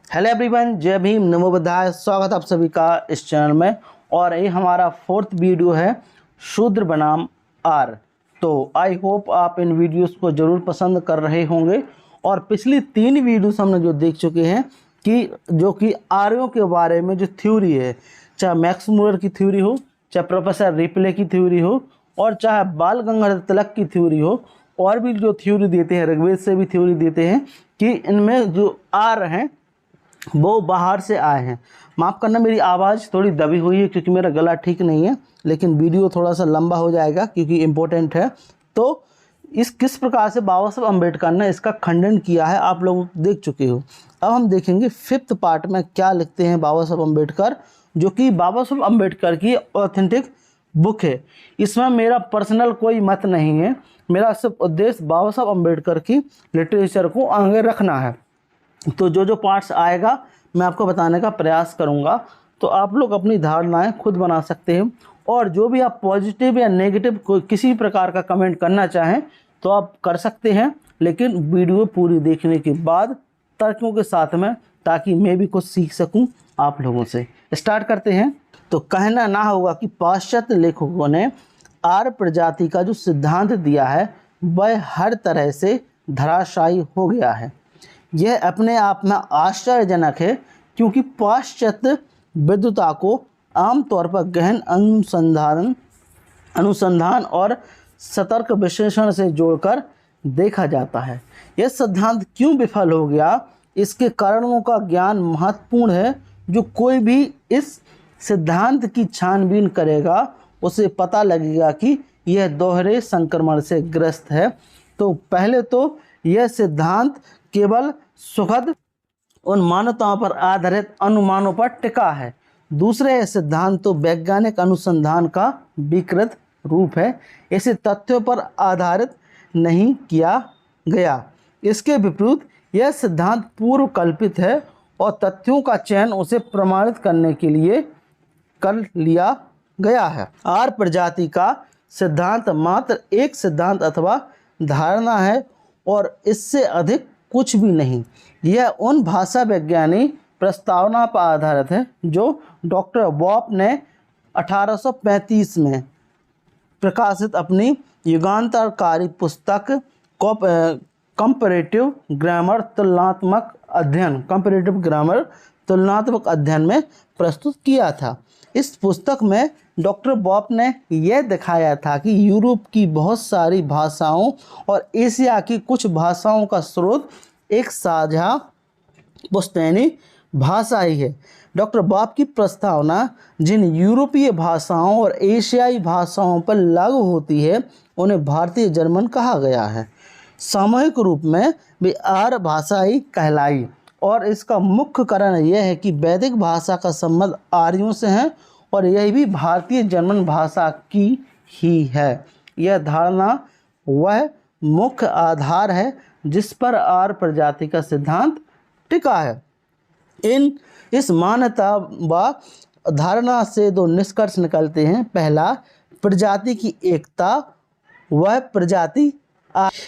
Hello everyone, जय भीम, नमो बुद्धाय। स्वागत आप सभी का इस चैनल में। और ये हमारा 4th वीडियो है शूद्र बनाम आर। तो आई होप आप इन वीडियोस को ज़रूर पसंद कर रहे होंगे। और पिछली 3 वीडियोस हमने जो देख चुके हैं कि जो कि आर्यों के बारे में जो थ्योरी है, चाहे मैक्स मूलर की थ्योरी हो, चाहे प्रोफेसर रिप्ले की थ्योरी हो, और चाहे बाल गंगाधर तिलक की थ्योरी हो, और भी जो थ्योरी देते हैं, ऋग्वेद से भी थ्योरी देते हैं कि इनमें जो आर हैं वो बाहर से आए हैं। माफ़ करना, मेरी आवाज़ थोड़ी दबी हुई है क्योंकि मेरा गला ठीक नहीं है, लेकिन वीडियो थोड़ा सा लंबा हो जाएगा क्योंकि इम्पोर्टेंट है। तो इस किस प्रकार से बाबा साहब अम्बेडकर ने इसका खंडन किया है आप लोग देख चुके हो। अब हम देखेंगे 5th पार्ट में क्या लिखते हैं बाबा साहब अम्बेडकर, जो कि बाबा साहब अम्बेडकर की ऑथेंटिक बुक है। इसमें मेरा पर्सनल कोई मत नहीं है, मेरा सिर्फ उद्देश्य बाबा साहब अम्बेडकर की लिटरेचर को आगे रखना है। तो जो पार्ट्स आएगा मैं आपको बताने का प्रयास करूंगा, तो आप लोग अपनी धारणाएं खुद बना सकते हैं। और जो भी आप पॉजिटिव या नेगेटिव कोई किसी प्रकार का कमेंट करना चाहें तो आप कर सकते हैं, लेकिन वीडियो पूरी देखने के बाद तर्कों के साथ में, ताकि मैं भी कुछ सीख सकूं आप लोगों से। स्टार्ट करते हैं। तो कहना ना होगा कि पाश्चात्य लेखकों ने आर्य प्रजाति का जो सिद्धांत दिया है वह हर तरह से धराशायी हो गया है। यह अपने आप में आश्चर्यजनक है, क्योंकि पाश्चात्य विद्वता को आमतौर पर गहन अनुसंधान और सतर्क विश्लेषण से जोड़कर देखा जाता है। यह सिद्धांत क्यों विफल हो गया, इसके कारणों का ज्ञान महत्वपूर्ण है। जो कोई भी इस सिद्धांत की छानबीन करेगा उसे पता लगेगा कि यह दोहरे संक्रमण से ग्रस्त है। तो पहले तो यह सिद्धांत केवल सुखद उन मान्यताओं पर आधारित अनुमानों पर टिका है। दूसरे यह सिद्धांत तो वैज्ञानिक अनुसंधान का विकृत रूप है, इसे तथ्यों पर आधारित नहीं किया गया। इसके विपरीत यह सिद्धांत पूर्व कल्पित है और तथ्यों का चयन उसे प्रमाणित करने के लिए कर लिया गया है। आर्य प्रजाति का सिद्धांत मात्र एक सिद्धांत अथवा धारणा है और इससे अधिक कुछ भी नहीं। यह उन भाषा वैज्ञानिक प्रस्तावना पर आधारित है जो डॉक्टर बॉप ने 1835 में प्रकाशित अपनी युगांतरकारी पुस्तक कंपैरेटिव ग्रामर तुलनात्मक अध्ययन में प्रस्तुत किया था। इस पुस्तक में डॉक्टर बॉप ने यह दिखाया था कि यूरोप की बहुत सारी भाषाओं और एशिया की कुछ भाषाओं का स्रोत एक साझा पुश्तैनी भाषा ही है। डॉक्टर बॉप की प्रस्तावना जिन यूरोपीय भाषाओं और एशियाई भाषाओं पर लागू होती है उन्हें भारतीय जर्मन कहा गया है। सामूहिक रूप में वे आर्य भाषा ही कहलाई, और इसका मुख्य कारण यह है कि वैदिक भाषा का संबंध आर्यों से है और यह भी भारतीय जर्मन भाषा की ही है। यह धारणा वह मुख्य आधार है जिस पर आर्य प्रजाति का सिद्धांत टिका है। इस मान्यता व धारणा से 2 निष्कर्ष निकलते हैं। पहला, प्रजाति की एकता, वह प्रजाति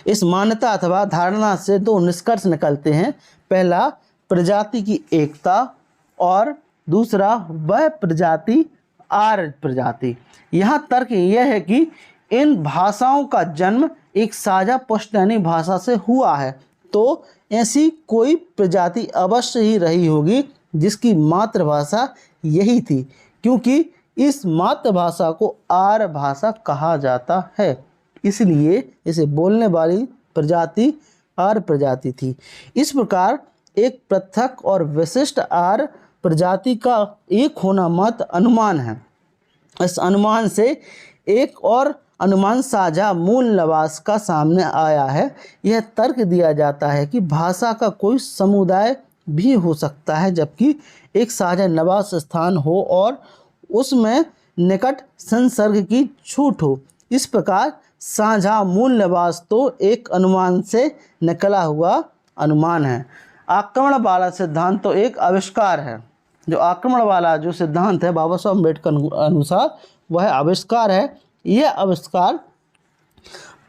इस मान्यता अथवा धारणा से 2 निष्कर्ष निकलते हैं। पहला, प्रजाति की एकता, और दूसरा, वह प्रजाति आर्य प्रजाति। यहाँ तर्क यह है कि इन भाषाओं का जन्म एक साझा पुश्तैनी भाषा से हुआ है, तो ऐसी कोई प्रजाति अवश्य ही रही होगी जिसकी मातृभाषा यही थी, क्योंकि इस मातृभाषा को आर्य भाषा कहा जाता है, इसलिए इसे बोलने वाली प्रजाति आर्य प्रजाति थी। इस प्रकार एक पृथक और विशिष्ट आर्य प्रजाति का एक होना मत अनुमान है। इस अनुमान से एक और अनुमान साझा मूल निवास का सामने आया है। यह तर्क दिया जाता है कि भाषा का कोई समुदाय भी हो सकता है, जबकि एक साझा निवास स्थान हो और उसमें निकट संसर्ग की छूट हो। इस प्रकार साझा मूल निवास तो एक अनुमान से निकला हुआ अनुमान है। आक्रमण वाला सिद्धांत तो एक आविष्कार है। जो आक्रमण वाला जो सिद्धांत है बाबा साहब अम्बेडकर अनुसार वह आविष्कार है। यह आविष्कार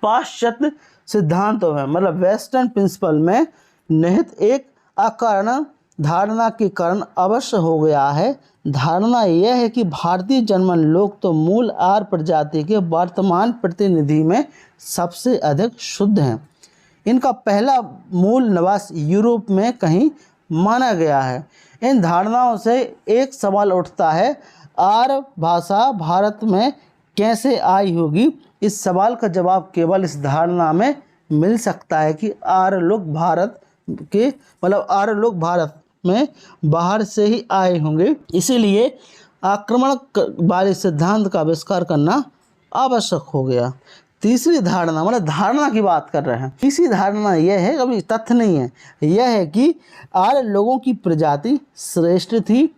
पाश्चात्य सिद्धांतों में, मतलब वेस्टर्न प्रिंसिपल में निहित एक अकारण धारणा के कारण अवश्य हो गया है। धारणा यह है कि भारतीय जर्मन लोग तो मूल आर्य प्रजाति के वर्तमान प्रतिनिधि में सबसे अधिक शुद्ध हैं। इनका पहला मूल निवास यूरोप में कहीं माना गया है। इन धारणाओं से एक सवाल उठता है, आर्य भाषा भारत में कैसे आई होगी। इस सवाल का जवाब केवल इस धारणा में मिल सकता है कि आर्य लोग भारत में बाहर से ही आए होंगे। इसीलिए आक्रमण वाले सिद्धांत का आविष्कार करना आवश्यक हो गया। तीसरी धारणा, धारणा की बात कर रहे हैं। तीसरी धारणा यह है, अभी तथ्य नहीं है, यह है कि आर्य लोगों की प्रजाति श्रेष्ठ थी।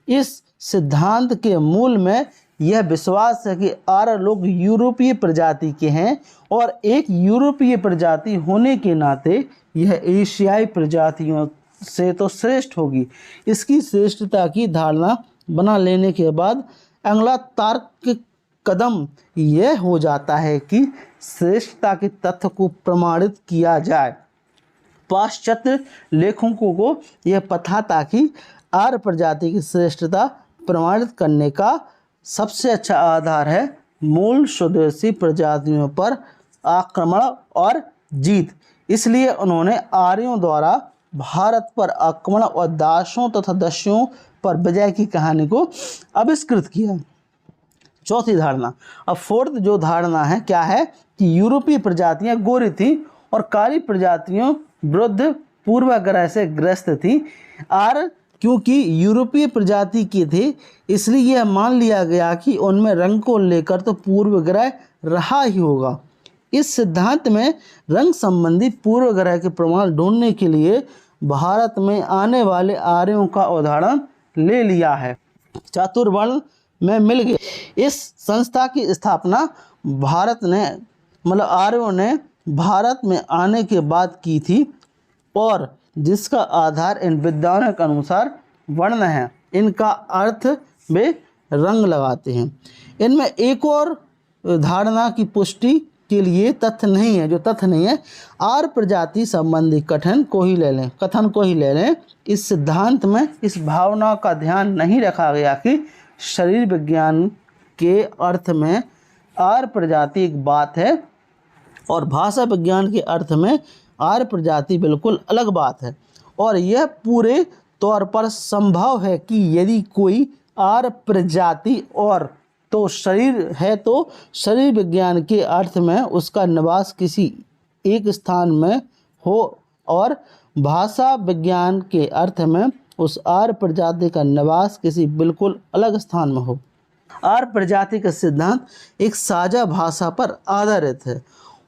इस सिद्धांत के मूल में यह विश्वास है कि आर्य लोग यूरोपीय प्रजाति के हैं और एक यूरोपीय प्रजाति होने के नाते यह एशियाई प्रजातियों से तो श्रेष्ठ होगी। इसकी श्रेष्ठता की धारणा बना लेने के बाद अगला तार्किक कदम यह हो जाता है कि श्रेष्ठता के तथ्य को प्रमाणित किया जाए। पाश्चात्य लेखकों को यह पता था कि आर्य प्रजाति की श्रेष्ठता प्रमाणित करने का सबसे अच्छा आधार है मूल स्वदेशी प्रजातियों पर आक्रमण और जीत। इसलिए उन्होंने आर्यों द्वारा भारत पर आक्रमण और दासों तथा दस्युओं पर विजय की कहानी को आविष्कृत किया। चौथी धारणा, अब फोर्थ जो धारणा है क्या है कि यूरोपीय प्रजातियां गोरी थी और काली प्रजातियों विरुद्ध पूर्वाग्रह से ग्रस्त थी। आर्य क्योंकि यूरोपीय प्रजाति के थे इसलिए यह मान लिया गया कि उनमें रंग को लेकर तो पूर्वाग्रह रहा ही होगा। इस सिद्धांत में रंग संबंधी पूर्वाग्रह के प्रमाण ढूंढने के लिए भारत में आने वाले आर्यों का उदाहरण ले लिया है। चातुर्वर्ण में मिल गए। इस संस्था की स्थापना आर्यों ने भारत में आने के बाद की थी और जिसका आधार इन विद्वानों के अनुसार वर्ण है। इनका अर्थ वे रंग लगाते हैं। इनमें एक और धारणा की पुष्टि के लिए तथ्य नहीं है, जो तथ्य नहीं है, आर्य प्रजाति संबंधी कथन को ही ले लें। इस सिद्धांत में इस भावना का ध्यान नहीं रखा गया कि शरीर विज्ञान के अर्थ में आर्य प्रजाति एक बात है और भाषा विज्ञान के अर्थ में आर्य प्रजाति बिल्कुल अलग बात है। और यह पूरे तौर पर संभव है कि यदि कोई आर्य प्रजाति और तो शरीर है तो शरीर विज्ञान के अर्थ में उसका निवास किसी एक स्थान में हो और भाषा विज्ञान के अर्थ में उस आर्य प्रजाति का निवास किसी बिल्कुल अलग स्थान में हो। आर्य प्रजाति का सिद्धांत एक साझा भाषा पर आधारित है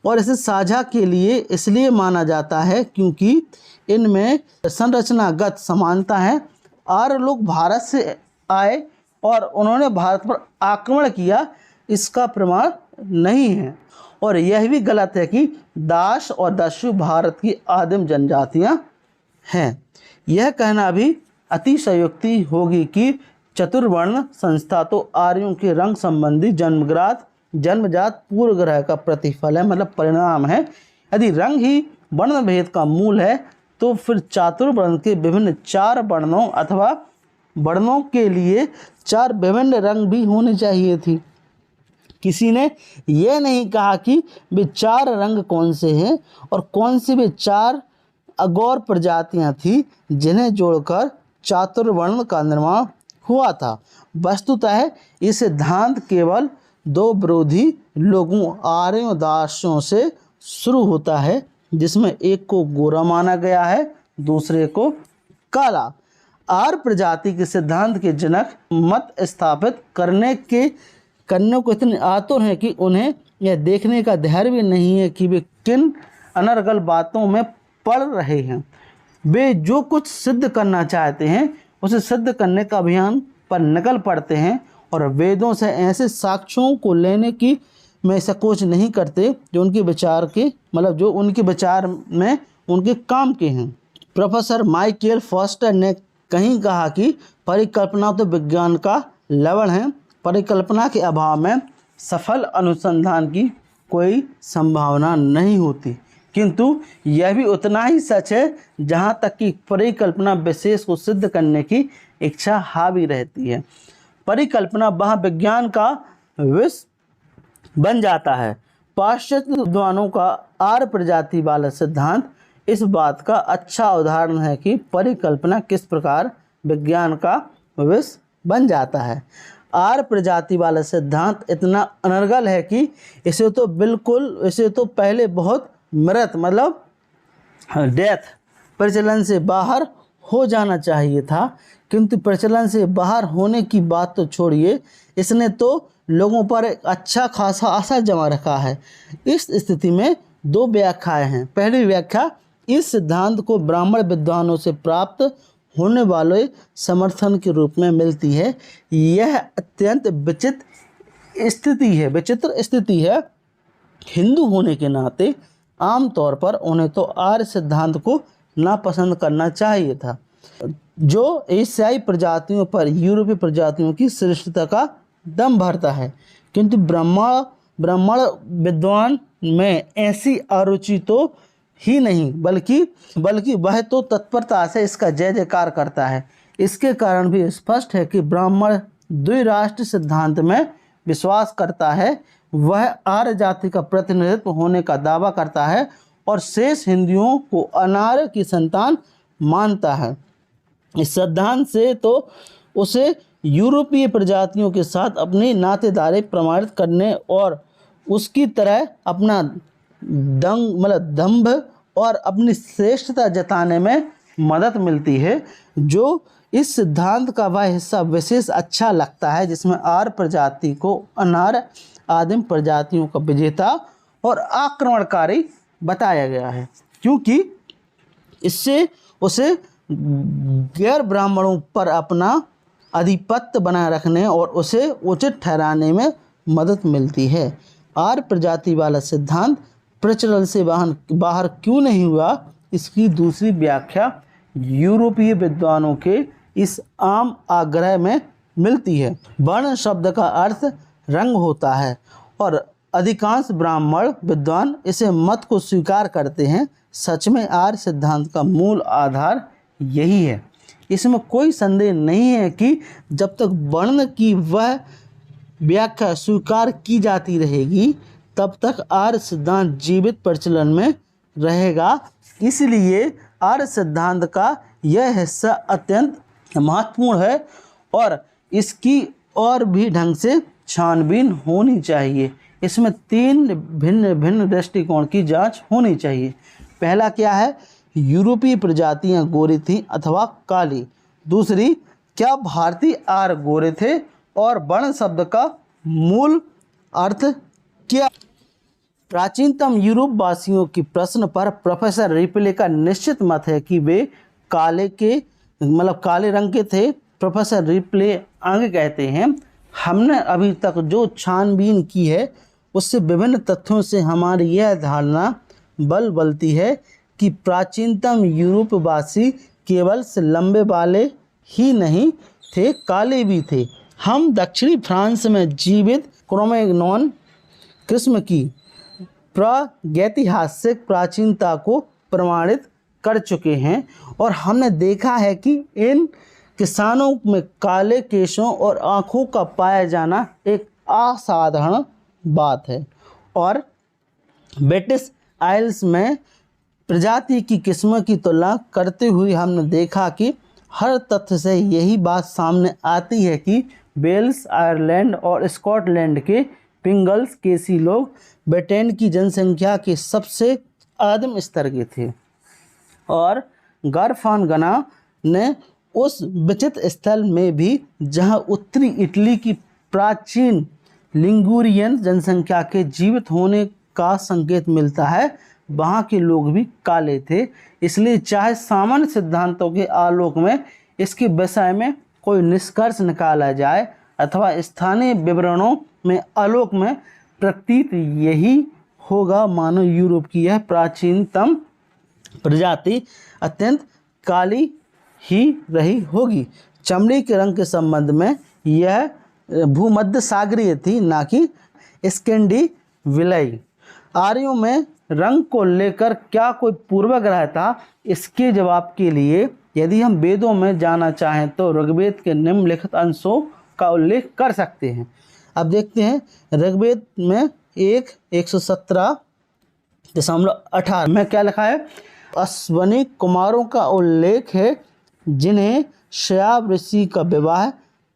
और इसे साझा के लिए इसलिए माना जाता है क्योंकि इनमें संरचनागत समानता है। आर्य लोग भारत से आए और उन्होंने भारत पर आक्रमण किया, इसका प्रमाण नहीं है। और यह भी गलत है कि दास और दस्यु भारत की आदिम जनजातियां हैं। यह कहना भी अतिशयोक्ति होगी कि चतुर्वर्ण संस्था तो आर्यों के रंग संबंधी जन्मजात पूर्वग्रह का प्रतिफल है, परिणाम है। यदि रंग ही वर्ण भेद का मूल है तो फिर चातुर्वर्ण के विभिन्न 4 वर्णों अथवा वर्णों के लिए 4 विभिन्न रंग भी होने चाहिए थी। किसी ने यह नहीं कहा कि वे 4 रंग कौन से हैं और कौन सी वे 4 अगौर प्रजातियां थी जिन्हें जोड़कर चातुर्वर्ण का निर्माण हुआ था। वस्तुतः ये सिद्धांत केवल 2 विरोधी लोगों आर्यों दासों से शुरू होता है, जिसमें एक को गोरा माना गया है, दूसरे को काला। आर्य प्रजाति के सिद्धांत के जनक मत स्थापित करने को इतने आतुर हैं कि उन्हें यह देखने का धैर्य भी नहीं है कि वे किन अनर्गल बातों में पड़ रहे हैं। वे जो कुछ सिद्ध करना चाहते हैं उसे सिद्ध करने का अभियान पर निकल पड़ते हैं और वेदों से ऐसे साक्ष्यों को लेने की में संकोच नहीं करते जो उनके विचार में उनके काम के हैं। प्रोफेसर माइकल फॉस्टर ने कहीं कहा कि परिकल्पना तो विज्ञान का लवण है, परिकल्पना के अभाव में सफल अनुसंधान की कोई संभावना नहीं होती। किंतु यह भी उतना ही सच है जहाँ तक कि परिकल्पना विशेष को सिद्ध करने की इच्छा हावी रहती है। परिकल्पना वह विज्ञान का विषय बन जाता है। पाश्चात्य विद्वानों का आर्य प्रजाति वाला सिद्धांत इस बात का अच्छा उदाहरण है कि परिकल्पना किस प्रकार विज्ञान का विषय बन जाता है। आर्य प्रजाति वाला सिद्धांत इतना अनर्गल है कि इसे तो पहले बहुत मृत मतलब डेथ प्रचलन से बाहर हो जाना चाहिए था, किंतु प्रचलन से बाहर होने की बात तो छोड़िए, इसने तो लोगों पर एक अच्छा खासा असर जमा रखा है। इस स्थिति में दो व्याख्याएं हैं। पहली व्याख्या इस सिद्धांत को ब्राह्मण विद्वानों से प्राप्त होने वाले समर्थन के रूप में मिलती है। यह अत्यंत विचित्र स्थिति है। हिंदू होने के नाते आमतौर पर उन्हें तो आर्य सिद्धांत को नापसंद करना चाहिए था, जो एशियाई प्रजातियों पर यूरोपीय प्रजातियों की श्रेष्ठता का दम भरता है। किंतु ब्राह्मण विद्वान में ऐसी अरुचि तो ही नहीं, बल्कि वह तो तत्परता से इसका जय जयकार करता है। इसके कारण भी स्पष्ट है कि ब्राह्मण द्विराष्ट्र सिद्धांत में विश्वास करता है, वह आर्य जाति का प्रतिनिधित्व होने का दावा करता है और शेष हिंदुओं को अनार्य की संतान मानता है। इस सिद्धांत से तो उसे यूरोपीय प्रजातियों के साथ अपनी नातेदारी प्रमाणित करने और उसकी तरह अपना दंभ और अपनी श्रेष्ठता जताने में मदद मिलती है। जो इस सिद्धांत का वह हिस्सा विशेष अच्छा लगता है जिसमें आर्य प्रजाति को अनार्य आदिम प्रजातियों का विजेता और आक्रमणकारी बताया गया है, क्योंकि इससे उसे गैर ब्राह्मणों पर अपना आधिपत्य बनाए रखने और उसे उचित ठहराने में मदद मिलती है। आर्य प्रजाति वाला सिद्धांत प्रचलन से बाहर क्यों नहीं हुआ, इसकी दूसरी व्याख्या यूरोपीय विद्वानों के इस आम आग्रह में मिलती है। वर्ण शब्द का अर्थ रंग होता है और अधिकांश ब्राह्मण विद्वान इसे मत को स्वीकार करते हैं। सच में आर्य सिद्धांत का मूल आधार यही है। इसमें कोई संदेह नहीं है कि जब तक वर्ण की वह व्याख्या स्वीकार की जाती रहेगी तब तक आर्य सिद्धांत जीवित प्रचलन में रहेगा। इसलिए आर्य सिद्धांत का यह हिस्सा अत्यंत महत्वपूर्ण है और इसकी और भी ढंग से छानबीन होनी चाहिए। इसमें तीन भिन्न भिन्न दृष्टिकोण की जांच होनी चाहिए। पहला क्या है, यूरोपीय प्रजातियां गोरी थीं अथवा काली। दूसरी, क्या भारतीय आर्य गोरे थे और वर्ण शब्द का मूल अर्थ क्या। प्राचीनतम यूरोप वासियों की प्रश्न पर प्रोफेसर रिपले का निश्चित मत है कि वे काले रंग के थे। प्रोफेसर रिपले आगे कहते हैं, हमने अभी तक जो छानबीन की है उससे विभिन्न तथ्यों से हमारी यह धारणा बलती है कि प्राचीनतम यूरोपवासी केवल से लंबे वाले ही नहीं थे, काले भी थे। हम दक्षिणी फ्रांस में जीवित क्रोमैग्नॉन किस्म की प्रागैतिहासिक प्राचीनता को प्रमाणित कर चुके हैं और हमने देखा है कि इन किसानों में काले केशों और आँखों का पाया जाना एक असाधारण बात है। और ब्रिटिश आइल्स में प्रजाति की किस्मों की तुलना करते हुए हमने देखा कि हर तथ्य से यही बात सामने आती है कि वेल्स, आयरलैंड और स्कॉटलैंड के पिंगल्स केसी लोग ब्रिटेन की जनसंख्या के सबसे आदिम स्तर के थे और गारफानगना ने उस विचित्र स्थल में भी जहां उत्तरी इटली की प्राचीन लिंगुरियन जनसंख्या के जीवित होने का संकेत मिलता है, वहाँ के लोग भी काले थे। इसलिए चाहे सामान्य सिद्धांतों के आलोक में इसके विषय में कोई निष्कर्ष निकाला जाए अथवा स्थानीय विवरणों में आलोक में प्रतीत यही होगा, मानो यूरोप की यह प्राचीनतम प्रजाति अत्यंत काली ही रही होगी। चमड़ी के रंग के संबंध में यह भूमध्य सागरीय थी, ना कि स्कैंडिनेवियाई। आर्यों में रंग को लेकर क्या कोई पूर्वाग्रह था? इसके जवाब के लिए यदि हम वेदों में जाना चाहें तो ऋग्वेद के निम्नलिखित अंशों का उल्लेख कर सकते हैं। अब देखते हैं ऋग्वेद में 1:17 में क्या लिखा है? अश्वनी कुमारों का उल्लेख है जिन्हें श्याप ऋषि का विवाह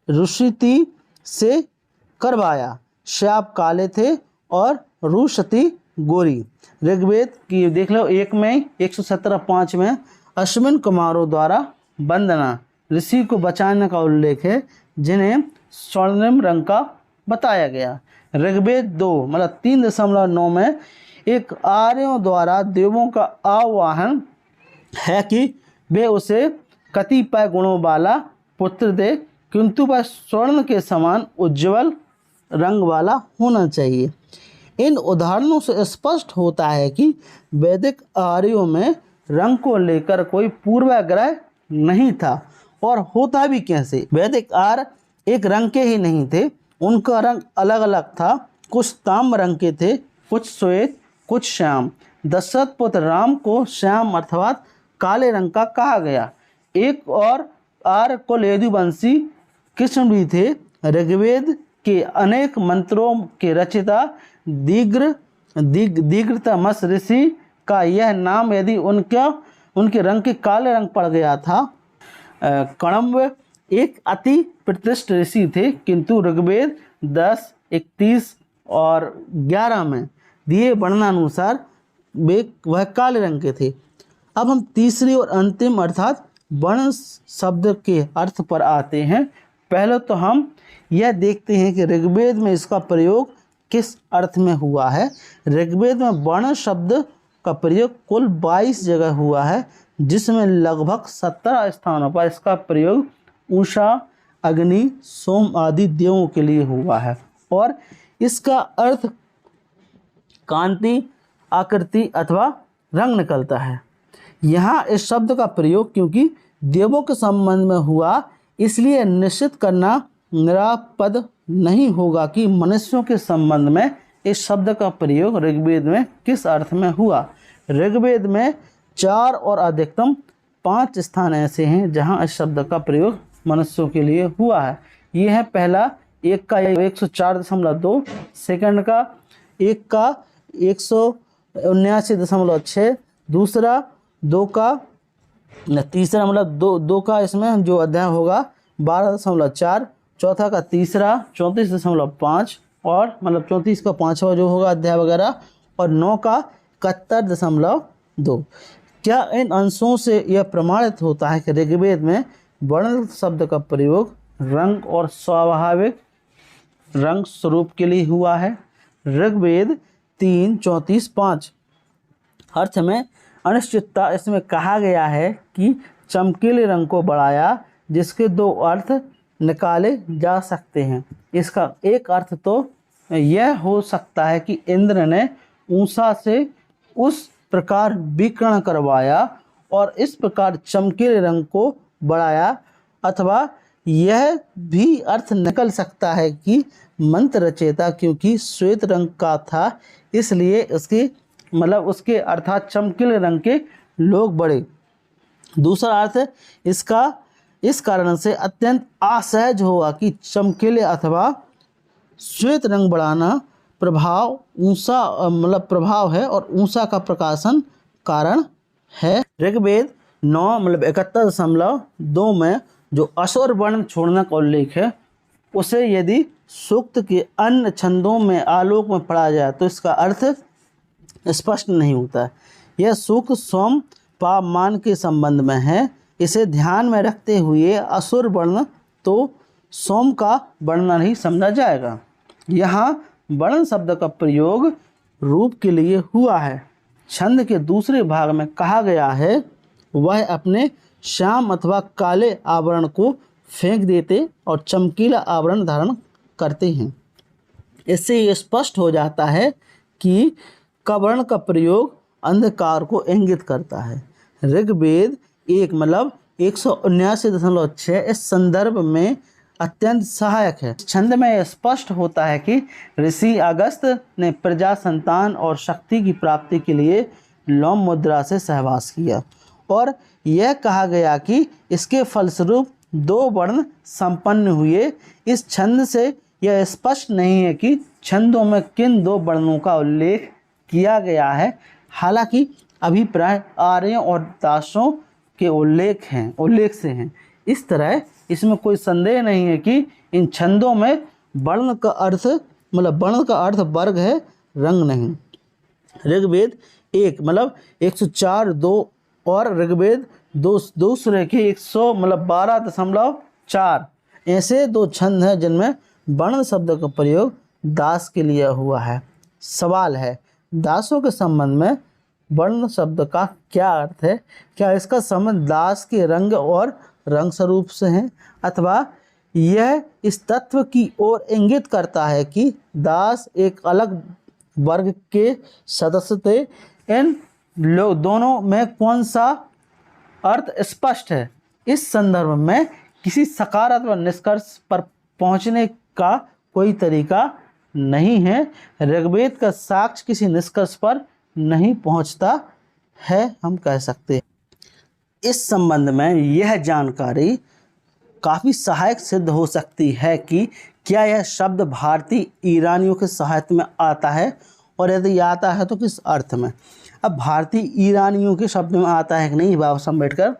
रुषिति से करवाया। श्याप काले थे और रुषति गोरी। ऋग्वेद की देख लो 1 में 117:5 में अश्विन कुमारों द्वारा वंदना ऋषि को बचाने का उल्लेख है जिन्हें स्वर्णिम रंग का बताया गया। ऋग्वेद 2 मतलब 3.9 में एक आर्यों द्वारा देवों का आह्वान है कि वे उसे कतिपय गुणों वाला पुत्र दे, किंतु वह स्वर्ण के समान उज्ज्वल रंग वाला होना चाहिए। इन उदाहरणों से स्पष्ट होता है कि वैदिक आर्यों में रंग को लेकर कोई पूर्वाग्रह नहीं था, और होता भी कैसे? वैदिक आर्य एक रंग के ही नहीं थे, उनका रंग अलग अलग था। कुछ ताम्र रंग के थे, कुछ श्वेत, कुछ श्याम। दशरथ पुत्र राम को श्याम अर्थात काले रंग का कहा गया। एक और आर्य कुल यदुवंशी कृष्ण भी थे। ऋग्वेद के अनेक मंत्रों के रचयिता दीर्घतमस ऋषि का यह नाम यदि उनके रंग के काले रंग पड़ गया था। कण्व एक अति प्रतिष्ठित ऋषि थे, किंतु ऋग्वेद 10, 31 और 11 में दिए वर्णनानुसार वह काले रंग के थे। अब हम तीसरी और अंतिम अर्थात वर्ण शब्द के अर्थ पर आते हैं। पहले तो हम यह देखते हैं कि ऋग्वेद में इसका प्रयोग किस अर्थ में हुआ है। ऋग्वेद में वर्ण शब्द का प्रयोग कुल 22 जगह हुआ है, जिसमें लगभग 17 स्थानों पर इसका प्रयोग उषा, अग्नि, सोम आदि देवों के लिए हुआ है, और इसका अर्थ कांति, आकृति अथवा रंग निकलता है। यहाँ इस शब्द का प्रयोग क्योंकि देवों के संबंध में हुआ, इसलिए निश्चित करना निरापद नहीं होगा कि मनुष्यों के संबंध में इस शब्द का प्रयोग ऋग्वेद में किस अर्थ में हुआ। ऋग्वेद में 4 और अधिकतम 5 स्थान ऐसे हैं जहाँ इस शब्द का प्रयोग मनुष्यों के लिए हुआ है। ये है पहला 1 का 104.2, सेकंड का 1 का 179.6, दूसरा 2 का तीसरा मतलब 2 का इसमें जो अध्याय होगा 12.4, चौथा का तीसरा 34.5 और मतलब 34 का 5वां जो होगा अध्याय वगैरह, और 9 का 71.2। क्या इन अंशों से यह प्रमाणित होता है कि ऋग्वेद में वर्ण शब्द का प्रयोग रंग और स्वाभाविक रंग स्वरूप के लिए हुआ है। ऋग्वेद 3:34-5 अर्थ में अनिश्चितता इसमें कहा गया है कि चमकीले रंग को बढ़ाया, जिसके 2 अर्थ निकाले जा सकते हैं। इसका एक अर्थ तो यह हो सकता है कि इंद्र ने ऊषा से उस प्रकार विकिरण करवाया और इस प्रकार चमकीले रंग को बढ़ाया, अथवा यह भी अर्थ निकल सकता है कि मंत्र रचयिता क्योंकि श्वेत रंग का था, इसलिए उसके अर्थात चमकीले रंग के लोग बढ़े। दूसरा अर्थ इसका इस कारण से अत्यंत असहज होगा कि चमकीले अथवा श्वेत रंग बढ़ाना प्रभाव है और ऊषा का प्रकाशन कारण है। ऋग्वेद 9 71.2 में जो असुर वर्ण छोड़ने का उल्लेख है, उसे यदि सूक्त के अन्य छंदों में आलोक में पढ़ा जाए तो इसका अर्थ स्पष्ट नहीं होता है। यह सूक्त सोम पाप मान के संबंध में है। इसे ध्यान में रखते हुए असुर वर्ण तो सोम का वर्णन ही समझा जाएगा। यहाँ वर्ण शब्द का प्रयोग रूप के लिए हुआ है। छंद के दूसरे भाग में कहा गया है वह अपने श्याम अथवा काले आवरण को फेंक देते और चमकीला आवरण धारण करते हैं। इससे ये स्पष्ट हो जाता है कि कवर्ण का प्रयोग अंधकार को इंगित करता है। ऋग्वेद 1 179.6 इस संदर्भ में अत्यंत सहायक है। छंद में यह स्पष्ट होता है कि ऋषि अगस्त ने प्रजा, संतान और शक्ति की प्राप्ति के लिए लोम मुद्रा से सहवास किया और यह कहा गया कि इसके फलस्वरूप 2 वर्ण संपन्न हुए। इस छंद से यह स्पष्ट नहीं है कि छंदों में किन 2 वर्णों का उल्लेख किया गया है, हालांकि अभिप्राय आर्यों और दासों के उल्लेख से हैं। इस तरह इसमें कोई संदेह नहीं है कि इन छंदों में वर्ण का अर्थ वर्ग है, रंग नहीं। ऋग्वेद 1 104:2 और ऋग्वेद दूसरे के 12.4 ऐसे 2 छंद हैं जिनमें वर्ण शब्द का प्रयोग दास के लिए हुआ है। सवाल है, दासों के संबंध में वर्ण शब्द का क्या अर्थ है? क्या इसका संबंध दास के रंग और रंग स्वरूप से है, अथवा यह इस तत्व की ओर इंगित करता है कि दास एक अलग वर्ग के सदस्य थे? इन दोनों में कौन सा अर्थ स्पष्ट है? इस संदर्भ में किसी सकारात्मक निष्कर्ष पर पहुंचने का कोई तरीका नहीं है। ऋग्वेद का साक्ष्य किसी निष्कर्ष पर नहीं पहुंचता है, हम कह सकते हैं। इस संबंध में यह जानकारी काफ़ी सहायक सिद्ध हो सकती है कि क्या यह शब्द भारतीय ईरानियों के साहित्य में आता है, और यदि आता है तो किस अर्थ में। अब भारतीय ईरानियों के शब्द में आता है कि नहीं, बाबा साहब अम्बेडकर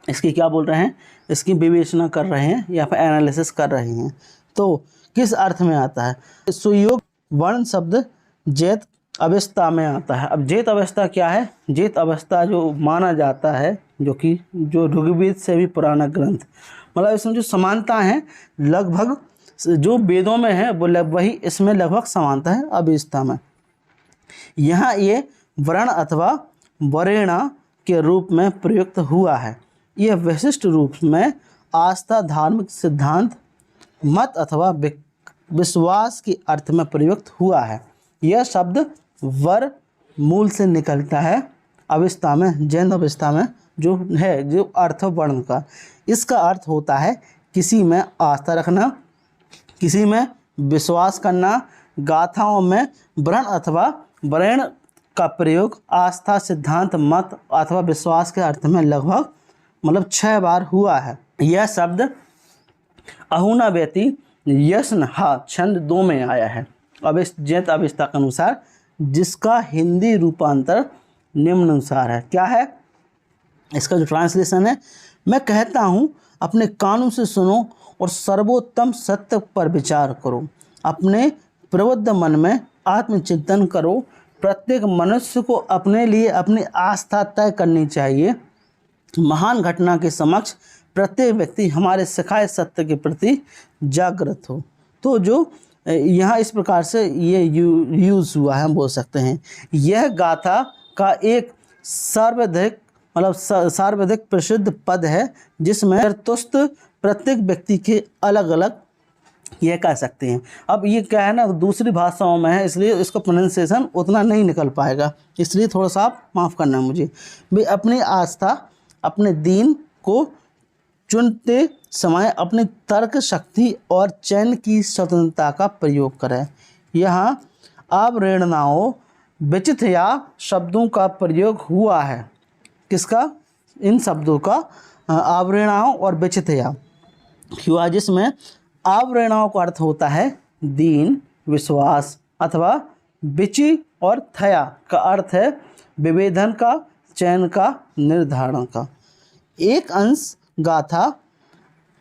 इसकी क्या बोल रहे हैं, इसकी विवेचना कर रहे हैं या फिर एनालिसिस कर रहे हैं। तो किस अर्थ में आता है? सुयोग वर्ण शब्द जैत अवस्था में आता है। अब जैत अवस्था क्या है? जैत अवस्था जो माना जाता है, जो ऋग्वेद से भी पुराना ग्रंथ, इसमें जो समानता है लगभग जो वेदों में है वो वही इसमें लगभग समानता है अवस्था में। यहाँ ये वर्ण अथवा वरेणा के रूप में प्रयुक्त हुआ है। यह विशिष्ट रूप में आस्था, धार्मिक सिद्धांत, मत अथवा विश्वास के अर्थ में प्रयुक्त हुआ है। यह शब्द वर मूल से निकलता है अवस्था में, जैन अवस्था में जो अर्थ वर्ण का। इसका अर्थ होता है किसी में आस्था रखना, किसी में विश्वास करना। गाथाओं में वर्ण अथवा वरेण का प्रयोग आस्था, सिद्धांत, मत अथवा विश्वास के अर्थ में लगभग 6 बार हुआ है। यह शब्द अहुना व्यति यशन हा छंद 2 में आया है जैत अवस्था के अनुसार, जिसका हिंदी रूपांतर निम्नानुसार है। क्या है इसका जो ट्रांसलेशन है? मैं कहता हूँ, अपने कानों से सुनो और सर्वोत्तम सत्य पर विचार करो। अपने प्रबुद्ध मन में आत्मचिंतन करो। प्रत्येक मनुष्य को अपने लिए अपनी आस्था तय करनी चाहिए। महान घटना के समक्ष प्रत्येक व्यक्ति हमारे सिखाए सत्य के प्रति जागृत हो। तो जो यहाँ इस प्रकार से ये यूज़ हुआ है, हम बोल सकते हैं यह गाथा का एक सर्वाधिक प्रसिद्ध पद है, जिसमें तुस्त प्रत्येक व्यक्ति के अलग अलग ये कह सकते हैं। अब ये क्या है ना, दूसरी भाषाओं में है, इसलिए इसका प्रोनाउंसिएशन उतना नहीं निकल पाएगा, इसलिए थोड़ा सा आप माफ़ करना मुझे भी। अपनी आस्था, अपने दीन को चुनते समय अपनी तर्क शक्ति और चयन की स्वतंत्रता का प्रयोग करें। यहाँ आवरेणनाओं, विचिथया शब्दों का प्रयोग हुआ है। किसका? इन शब्दों का आवरेणाओं और विचिथया हुआ, जिसमें आवरेणाओं का अर्थ होता है दीन, विश्वास, अथवा विचि और थया का अर्थ है विभेदन का, चयन का, निर्धारण का। एक अंश गाथा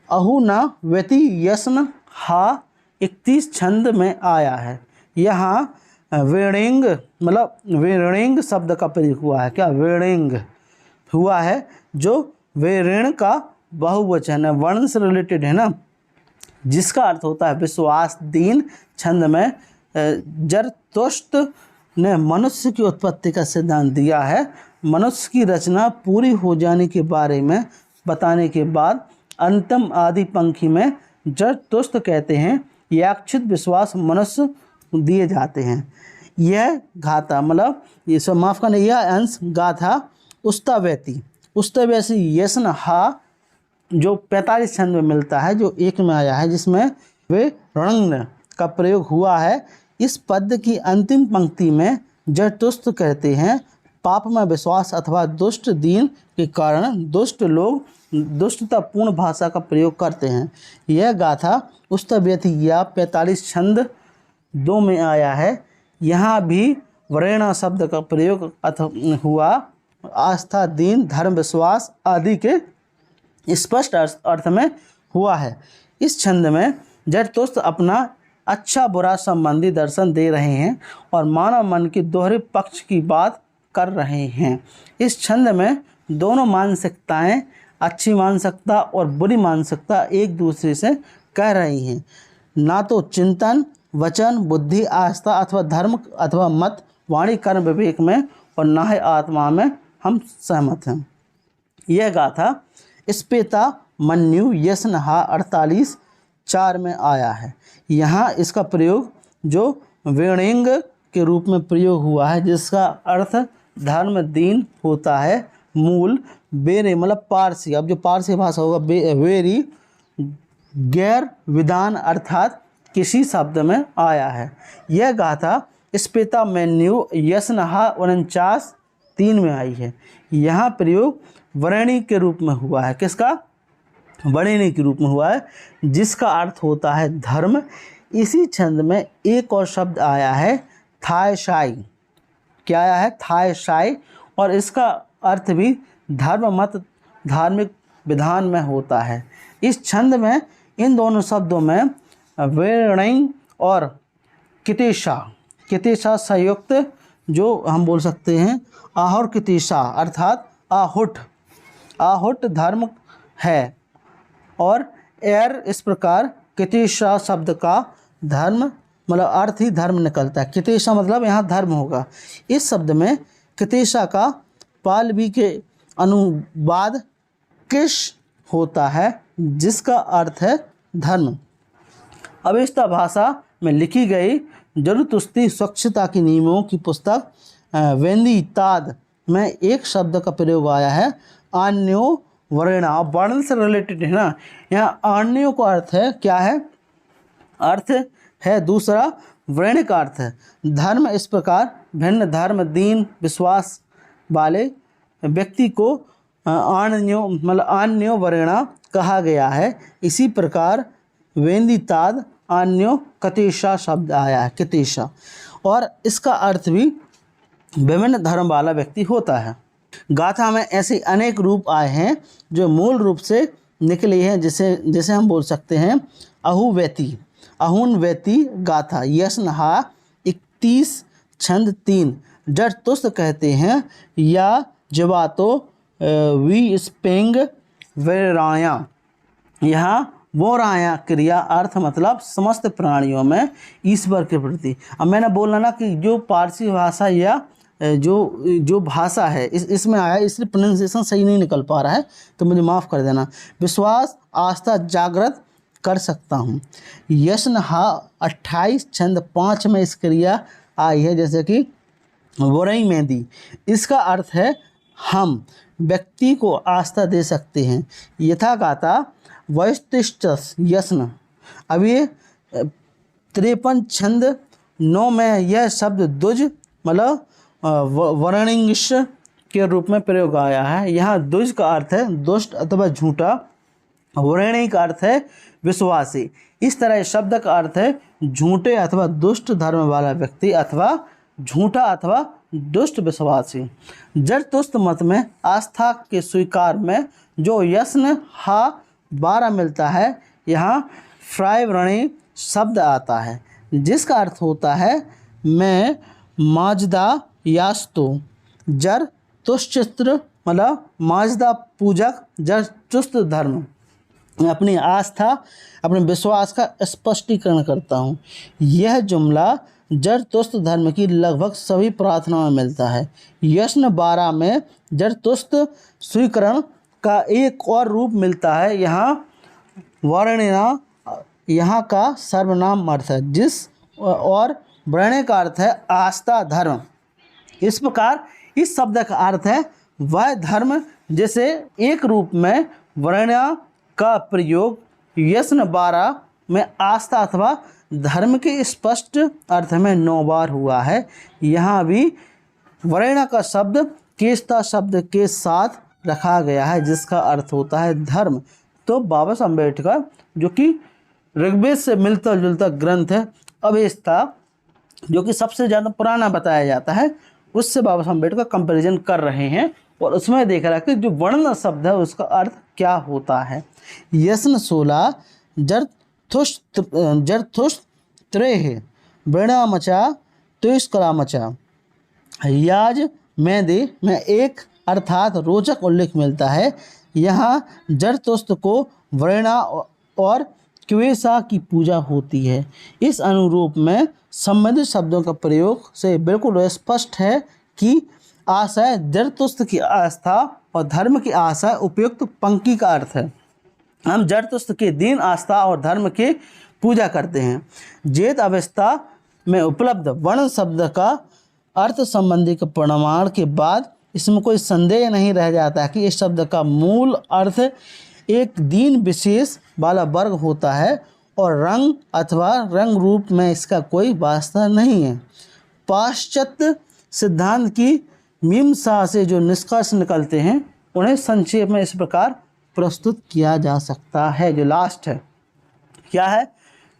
अहुना व्यति यसन हा 31 छंद में आया है। यहाँ वेणिंग वेणिंग शब्द का प्रयोग हुआ है। क्या? वेणिंग हुआ है, जो वेऋण का बहुवचन है, वर्ण से रिलेटेड है ना, जिसका अर्थ होता है विश्वास, दीन। छंद में जरतुष्ट ने मनुष्य की उत्पत्ति का सिद्धांत दिया है। मनुष्य की रचना पूरी हो जाने के बारे में बताने के बाद अंतिम आदि पंक्ति में जरतुष्ट कहते हैं याक्षित विश्वास मनुष्य दिए जाते हैं। यह गाथा ये सब माफ़ करना, यह अंश गाथा उस्तावैती यसन हा जो 45 छंद में मिलता है, जो एक में आया है, जिसमें वे ऋण का प्रयोग हुआ है। इस पद्य की अंतिम पंक्ति में जरतुस्त्र कहते हैं, पाप में विश्वास अथवा दुष्ट दीन के कारण दुष्ट लोग दुष्टतापूर्ण भाषा का प्रयोग करते हैं। यह गाथा उस्तव्यति या 45 छंद 2 में आया है। यहाँ भी वरेणा शब्द का प्रयोग हुआ आस्था, दीन, धर्म, विश्वास आदि के स्पष्ट अर्थ में हुआ है। इस छंद में जरतुस्त्र अपना अच्छा बुरा संबंधी दर्शन दे रहे हैं और मानव मन के दोहरे पक्ष की बात कर रहे हैं। इस छंद में दोनों मानसिकताएं, अच्छी मानसिकता और बुरी मानसिकता एक दूसरे से कह रही हैं। ना तो चिंतन, वचन, बुद्धि, आस्था अथवा धर्म अथवा मत, वाणी, कर्म, विवेक में और ना ही आत्मा में हम सहमत हैं। यह गाथा स्पेता मन्यु यशनहा 48:4 में आया है। यहाँ इसका प्रयोग जो वेणिंग के रूप में प्रयोग हुआ है, जिसका अर्थ धर्म, दीन होता है। मूल बेरे मतलब पारसी, अब जो पारसी भाषा होगा वेरी, गैर विधान अर्थात किसी शब्द में आया है। यह गाथा स्पेता मेन्यू यशनहा 49:3 में आई है। यहाँ प्रयोग वरेणी के रूप में हुआ है। किसका? वरेणी के रूप में हुआ है, जिसका अर्थ होता है धर्म। इसी छंद में एक और शब्द आया है थायशाई। क्या आया है? थायशाई, और इसका अर्थ भी धर्म, मत, धार्मिक विधान में होता है। इस छंद में इन दोनों शब्दों में वेणी और कितेशा संयुक्त, जो हम बोल सकते हैं आहुर कितेशा अर्थात आहुट धर्म है, और एर इस प्रकार कितेशा शब्द का धर्म मतलब अर्थ ही धर्म निकलता है। कितेशा मतलब यहाँ धर्म होगा। इस शब्द में कितेशा का पालवी के अनुवाद किश होता है, जिसका अर्थ है धर्म। अवेस्ता भाषा में लिखी गई जरतुस्त्री स्वच्छता के नियमों की पुस्तक वेंदी ताद में एक शब्द का प्रयोग आया है आन्यो वरेणा। वर्ण से रिलेटेड है ना, यहाँ आन्यो का अर्थ है क्या है? अर्थ है दूसरा, वर्ण का अर्थ है धर्म। इस प्रकार भिन्न धर्म, दीन, विश्वास वाले व्यक्ति को आन्यो वरेणा कहा गया है। इसी प्रकार वेंदी ताद आन्यो कतेशा शब्द आया है, कितेशा, और इसका अर्थ भी विभिन्न धर्म वाला व्यक्ति होता है। गाथा में ऐसे अनेक रूप आए हैं जो मूल रूप से निकले हैं, जैसे हम बोल सकते हैं अहुनवैती गाथा यशनहा 31 छंद 3 जरतुस्त्र कहते हैं, या जवातो वी स्पेंग वेराया। यहाँ वो राया क्रिया अर्थ मतलब समस्त प्राणियों में ईश्वर के प्रति। अब मैंने बोला ना कि जो पारसी भाषा या जो भाषा है इसमें आया, इसलिए प्रोनाउंसिएशन सही नहीं निकल पा रहा है, तो मुझे माफ़ कर देना। विश्वास, आस्था जागृत कर सकता हूँ। यशनहा 28 छंद 5 में इस क्रिया आई है, जैसे कि वरई मेहंदी। इसका अर्थ है हम व्यक्ति को आस्था दे सकते हैं। यथा गाता वैष्टिष्टस यस्न। अब ये 53 छंद 9 में यह शब्द दुज मतलब वर्णिंगिश के रूप में प्रयोग आया है। यहाँ दुज का अर्थ है दुष्ट अथवा झूठा, वरेणी का अर्थ है विश्वासी। इस तरह इस शब्द का अर्थ है झूठे अथवा दुष्ट धर्म वाला व्यक्ति अथवा झूठा अथवा दुष्ट विश्वासी। जरतुस्त्र मत में आस्था के स्वीकार में जो यस्न हा 12 मिलता है, यहाँ फ्राइवरणी शब्द आता है, जिसका अर्थ होता है मैं माजदा यास्तो। जरतुस्त्र मतलब माजदा पूजक, जरतुस्त्र धर्म अपनी आस्था, अपने विश्वास का स्पष्टीकरण करता हूँ। यह जुमला जरतुस्त्र धर्म की लगभग सभी प्रार्थनाओं में मिलता है। यश्न 12 में जरतुस्त्र स्वीकरण का एक और रूप मिलता है। यहाँ वर्णिना यहाँ का सर्वनाम अर्थ है, जिस और वर्ण का अर्थ है आस्था, धर्म। इस प्रकार इस शब्द का अर्थ है वह धर्म जैसे एक रूप में वर्णा का प्रयोग यस्न 12 में आस्था अथवा धर्म के स्पष्ट अर्थ में 9 बार हुआ है। यहाँ भी वरेण्य का शब्द केशता शब्द के साथ रखा गया है, जिसका अर्थ होता है धर्म। तो बाबा साहब अम्बेडकर, जो कि ऋग्वेद से मिलता जुलता ग्रंथ है अवेस्ता, जो कि सबसे ज़्यादा पुराना बताया जाता है, उससे बाबा साहब अम्बेडकर कंपैरिजन कर रहे हैं और उसमें देख रहा है कि जो वर्ण शब्द है उसका अर्थ क्या होता है। यस्न 16 जरथुष त्रेह वृणामचा तुष्करामचा याज में दे में एक अर्थात रोचक उल्लेख मिलता है। यहाँ जरतुस्त को वृणा और क्वेसा की पूजा होती है। इस अनुरूप में संबंधित शब्दों का प्रयोग से बिल्कुल स्पष्ट है कि आशय जरतुस्त की आस्था और धर्म की आशय उपयुक्त पंक्ति का अर्थ है। हम जरतुस्त के दिन आस्था और धर्म के पूजा करते हैं। जेत अवस्था में उपलब्ध वर्ण शब्द का अर्थ संबंधी के प्रमाण के बाद इसमें कोई संदेह नहीं रह जाता कि इस शब्द का मूल अर्थ एक दिन विशेष वाला वर्ग होता है और रंग अथवा रंग रूप में इसका कोई वास्ता नहीं है। पाश्चात्य सिद्धांत की मीमांसा से जो निष्कर्ष निकलते हैं उन्हें संक्षेप में इस प्रकार प्रस्तुत किया जा सकता है। जो लास्ट है क्या है,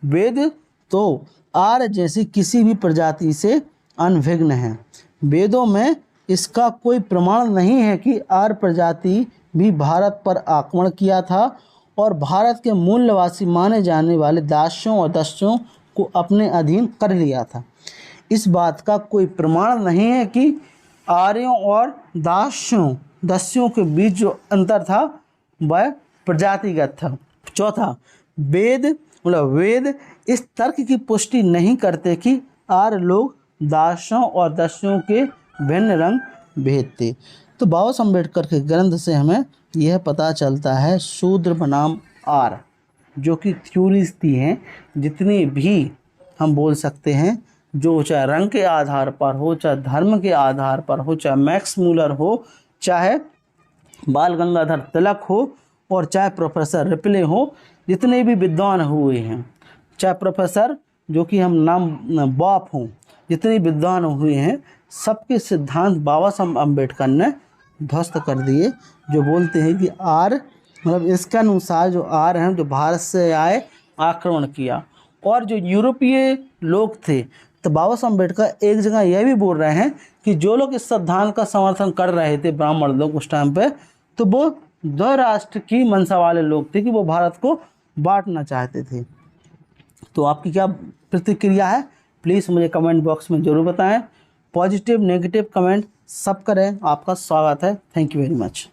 वेद तो आर्य जैसी किसी भी प्रजाति से अनभिज्ञ है। वेदों में इसका कोई प्रमाण नहीं है कि आर्य प्रजाति भी भारत पर आक्रमण किया था और भारत के मूल निवासी माने जाने वाले दासियों और दस्युओं को अपने अधीन कर लिया था। इस बात का कोई प्रमाण नहीं है कि आर्यों और दस्युओं के बीच जो अंतर था वह प्रजातिगत था। चौथा, वेद इस तर्क की पुष्टि नहीं करते कि आर्य लोग दासियों और दस्युओं के भिन्न रंग भेद थे। तो बाबा साहब अम्बेडकर के ग्रंथ से हमें यह पता चलता है शूद्र बनाम आर्य, जो कि थ्योरीज थी हैं जितनी भी हम बोल सकते हैं, जो चाहे रंग के आधार पर हो, चाहे धर्म के आधार पर हो, चाहे मैक्स मूलर हो, चाहे बाल गंगाधर तिलक हो और चाहे प्रोफेसर रिपले हो, जितने भी विद्वान हुए हैं, चाहे प्रोफेसर जो कि हम नाम बॉप हों, जितने विद्वान हुए हैं, सबके सिद्धांत बाबा साहब अम्बेडकर ने ध्वस्त कर दिए। जो बोलते हैं कि आर्य मतलब इसके अनुसार जो आर्य हैं जो भारत से आए, आक्रमण किया, और जो यूरोपीय लोग थे, तो बाबा साहब अम्बेडकर एक जगह यह भी बोल रहे हैं कि जो लोग इस सिद्धांत का समर्थन कर रहे थे, ब्राह्मण लोग उस टाइम पे, तो वो दो राष्ट्र की मंशा वाले लोग थे कि वो भारत को बांटना चाहते थे। तो आपकी क्या प्रतिक्रिया है, प्लीज़ मुझे कमेंट बॉक्स में ज़रूर बताएं। पॉजिटिव नेगेटिव कमेंट सब करें, आपका स्वागत है। Thank you very much.